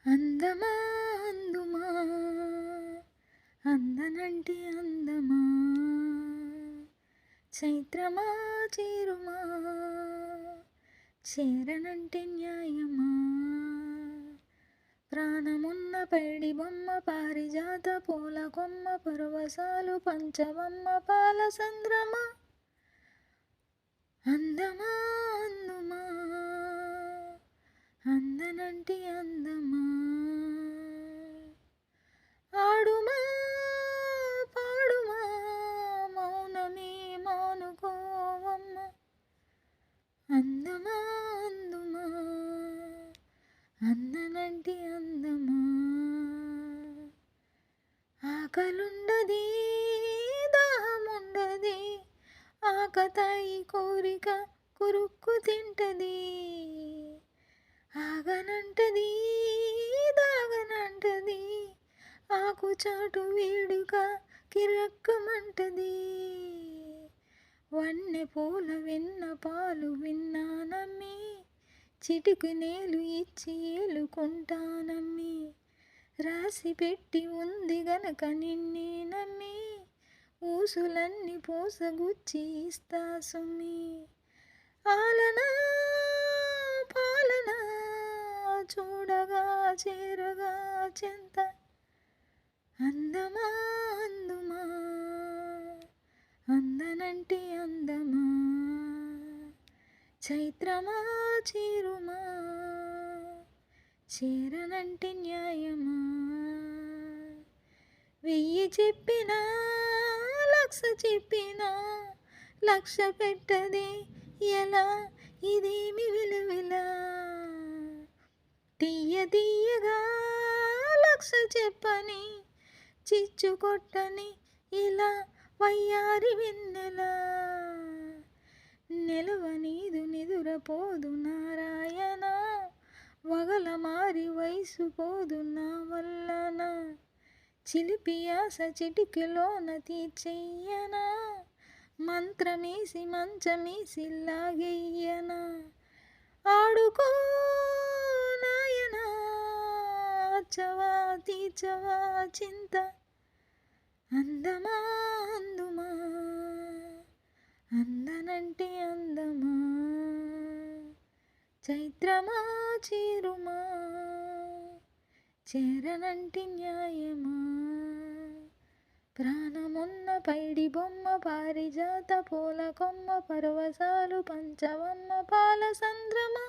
అందమా అందుమా అందనంటి అందమా చైత్రమా చేరుమా చేరనంటి న్యాయమా ప్రాణమున్న పైడి బొమ్మ పారిజాత పూల కొమ్మ పరవశాలు పంచవమ్మ పాల సంద్రమా అందమా అందుమా అందనంటి అందమా ఆడుమా పాడుమా మౌనమే మానుకోవమ్మ అందమా అందుమా అందనంటి అందమా ఆకలుండది దాహముండది ఆకతాయి కోరిక కురుక్కు తింటది ఆగనంటది దాగనంటది ఆకుచాటు వేడుక కిరక్కమంటది వన్నె పూల వెన్న పాలు విన్నానమ్మి చిటికి నేలు ఇచ్చి ఏలుకుంటానమ్మి రాసి పెట్టి ఉంది గనక నిన్నే నమ్మి ఊసులన్నీ పోసగుచ్చి ఇస్తా సుమ్మి ఆలనా పాలనా చూడగా చేరగా చెంత అందమా అందుమా అందనంటి అందమా చైత్రమా చేరుమా చేరనంటి న్యాయమా వెయ్యి చెప్పినా లక్ష చెప్పినా లక్ష పెట్టదే ఎలా ఇదేమి విలువిలా తీయ తీయగా లక్ష చెప్పని చిచ్చు కొట్టని ఇలా వయ్యారి వెన్నెలా నిలవ నీదు నిదురపోదు నారాయణ వగల మారి వయసు పోదు నా వల్లన చిలిపి ఆశ చిటికెలోన తీర్చెయ్యనా మంత్రమేసి మంచమేసి లాగెయ్యనా ఆడుకో నాయనా చవా తీర్చవా చింత అందమా అందుమా అందనంటే అందమా చైత్రమా చేరుమా చేరనంటి న్యాయమా ప్రాణమున్న పైడి బొమ్మ పారిజాత పూల కొమ్మ పరవశాలు పంచవమ్మ పాల సంద్రమా